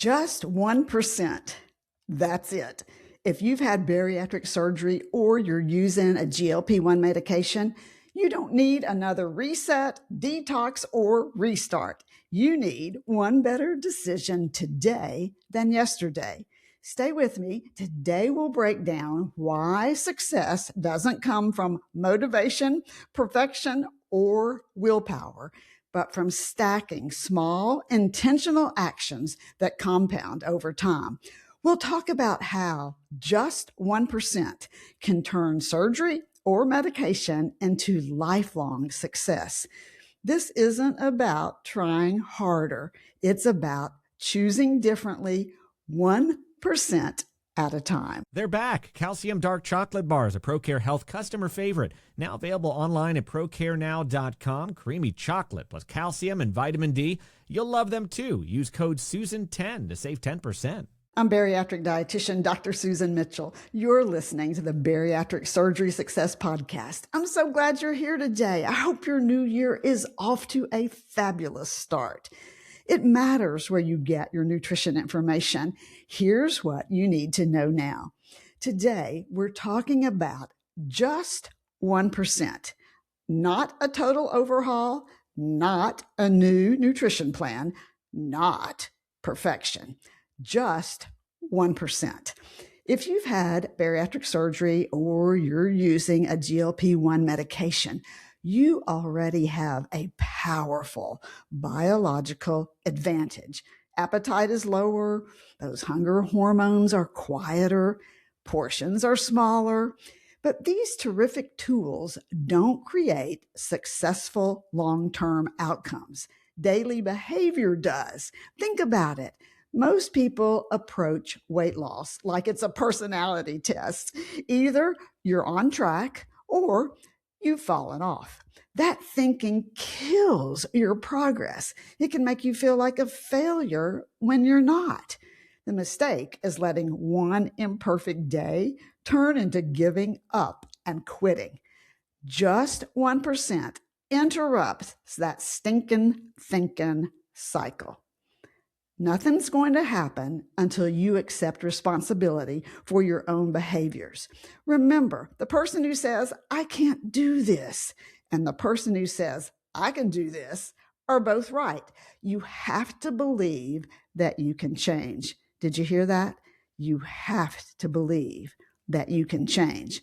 Just 1%. That's it. If you've had bariatric surgery or you're using a GLP-1 medication, you don't need another reset, detox, or restart. You need one better decision today than yesterday. Stay with me. Today we'll break down why success doesn't come from motivation, perfection, or willpower, but from stacking small, intentional actions that compound over time. We'll talk about how just 1% can turn surgery or medication into lifelong success. This isn't about trying harder. It's about choosing differently 1% at a time. They're back. Calcium Dark Chocolate Bars, a ProCare Health customer favorite. Now available online at procarenow.com. Creamy chocolate plus calcium and vitamin D. You'll love them too. Use code SUSAN10 to save 10%. I'm bariatric dietitian Dr. Susan Mitchell. You're listening to the Bariatric Surgery Success podcast. I'm so glad you're here today. I hope your new year is off to a fabulous start. It matters where you get your nutrition information. Here's what you need to know now. Today, we're talking about just 1%, not a total overhaul, not a new nutrition plan, not perfection. Just 1%. If you've had bariatric surgery or you're using a GLP-1 medication, you already have a powerful biological advantage. Appetite is lower, those hunger hormones are quieter, portions are smaller, but these terrific tools don't create successful long-term outcomes. Daily behavior does. Think about it. Most people approach weight loss like it's a personality test. Either you're on track or you've fallen off. That thinking kills your progress. It can make you feel like a failure when you're not. The mistake is letting one imperfect day turn into giving up and quitting. Just 1% interrupts that stinking thinking cycle. Nothing's going to happen until you accept responsibility for your own behaviors. Remember, the person who says, I can't do this, and the person who says, I can do this, are both right. You have to believe that you can change. Did you hear that? You have to believe that you can change.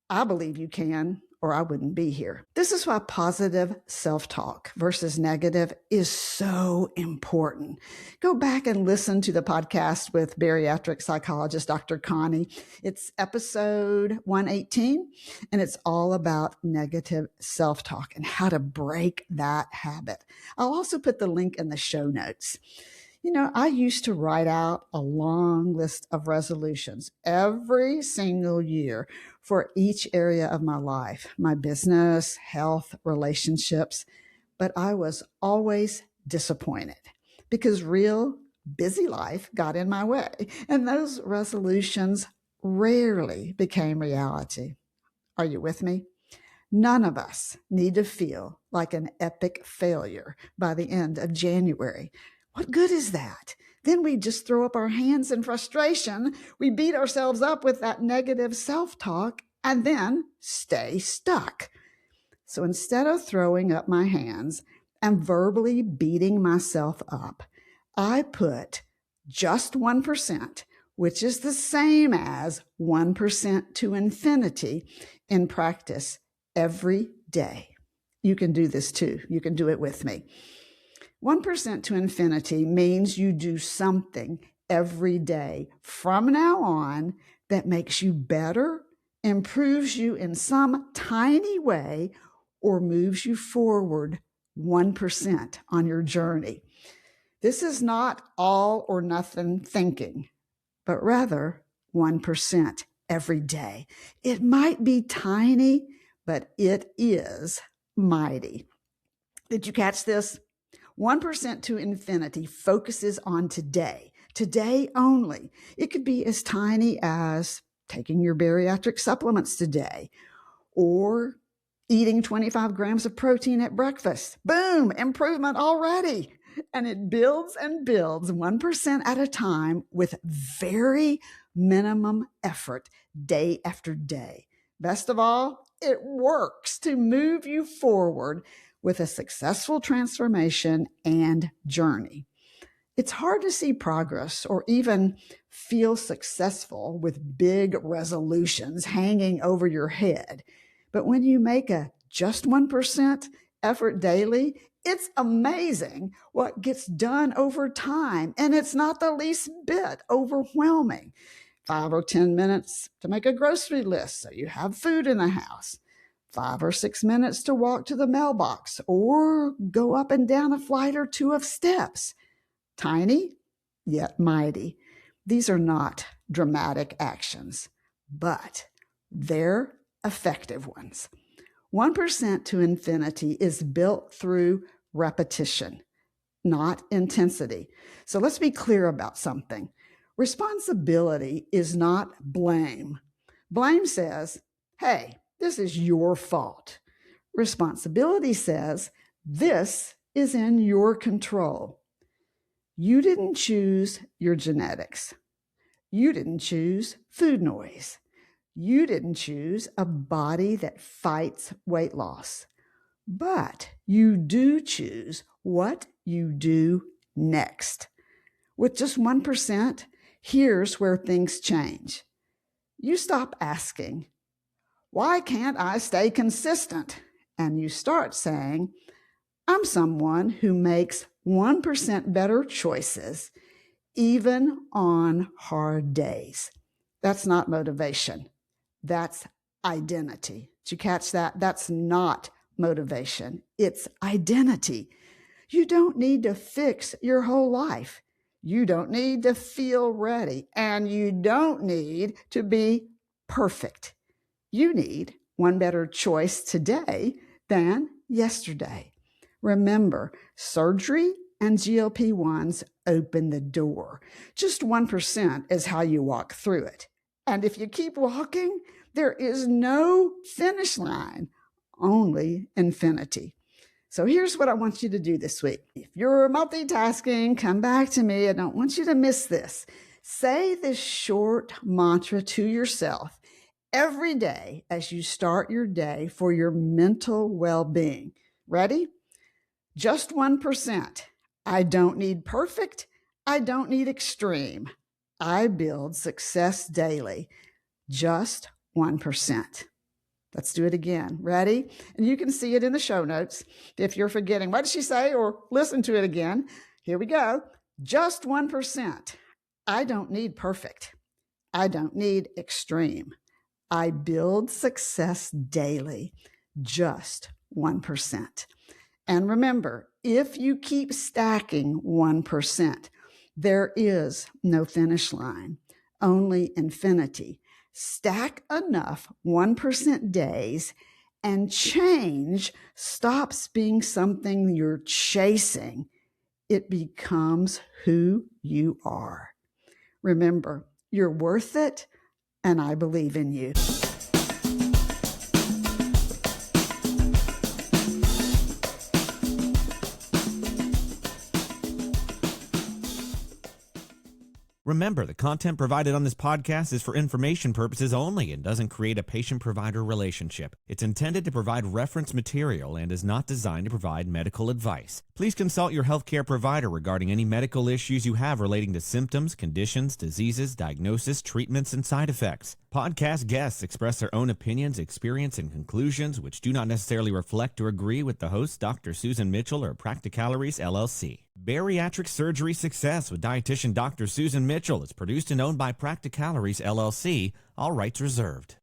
I believe you can, or I wouldn't be here. This is why positive self-talk versus negative is so important. Go back and listen to the podcast with bariatric psychologist Dr. Connie. It's episode 118, and it's all about negative self-talk and how to break that habit. I'll also put the link in the show notes. You know, I used to write out a long list of resolutions every single year for each area of my life, my business, health, relationships, but I was always disappointed because real busy life got in my way, and those resolutions rarely became reality. Are you with me? None of us need to feel like an epic failure by the end of January. What good is that? Then we just throw up our hands in frustration. We beat ourselves up with that negative self-talk and then stay stuck. So instead of throwing up my hands and verbally beating myself up, I put just 1%, which is the same as 1% to infinity, in practice every day. You can do this too. You can do it with me. 1% to infinity means you do something every day from now on that makes you better, improves you in some tiny way, or moves you forward 1% on your journey. This is not all or nothing thinking, but rather 1% every day. It might be tiny, but it is mighty. Did you catch this? 1% to infinity focuses on today only. It could be as tiny as taking your bariatric supplements today or eating 25 grams of protein at breakfast. Boom, improvement already. And it builds and builds 1% at a time with very minimum effort day after day. Best of all, it works to move you forward with a successful transformation and journey. It's hard to see progress or even feel successful with big resolutions hanging over your head. But when you make a just 1% effort daily, it's amazing what gets done over time, and it's not the least bit overwhelming. 5 or 10 minutes to make a grocery list so you have food in the house. 5 or 6 minutes to walk to the mailbox or go up and down a flight or two of steps. Tiny, yet mighty. These are not dramatic actions, but they're effective ones. 1% to infinity is built through repetition, not intensity. So let's be clear about something. Responsibility is not blame. Blame says, hey, this is your fault. Responsibility says, this is in your control. You didn't choose your genetics. You didn't choose food noise. You didn't choose a body that fights weight loss. But you do choose what you do next. With just 1%, here's where things change. You stop asking, why can't I stay consistent? And you start saying, I'm someone who makes 1% better choices, even on hard days. That's not motivation. That's identity. Did you catch that? That's not motivation. It's identity. You don't need to fix your whole life. You don't need to feel ready, and you don't need to be perfect. You need one better choice today than yesterday. Remember, surgery and GLP-1s open the door. Just 1% is how you walk through it. And if you keep walking, there is no finish line, only infinity. So here's what I want you to do this week. If you're multitasking, come back to me. I don't want you to miss this. Say this short mantra to yourself every day as you start your day for your mental well-being. Ready? Just 1%. I don't need perfect. I don't need extreme. I build success daily. Just 1%. Let's do it again. Ready? And you can see it in the show notes if you're forgetting. What did she say? Or listen to it again. Here we go. Just 1%. I don't need perfect. I don't need extreme. I build success daily. Just 1%. And remember, if you keep stacking 1%, there is no finish line, only infinity. Stack enough 1% days and change stops being something you're chasing. It becomes who you are. Remember, you're worth it, and I believe in you. Remember, the content provided on this podcast is for information purposes only and doesn't create a patient-provider relationship. It's intended to provide reference material and is not designed to provide medical advice. Please consult your healthcare provider regarding any medical issues you have relating to symptoms, conditions, diseases, diagnosis, treatments, and side effects. Podcast guests express their own opinions, experience, and conclusions which do not necessarily reflect or agree with the host, Dr. Susan Mitchell, or Practicalories, LLC. Bariatric Surgery Success with dietitian Dr. Susan Mitchell is produced and owned by Practicalories, LLC. All rights reserved.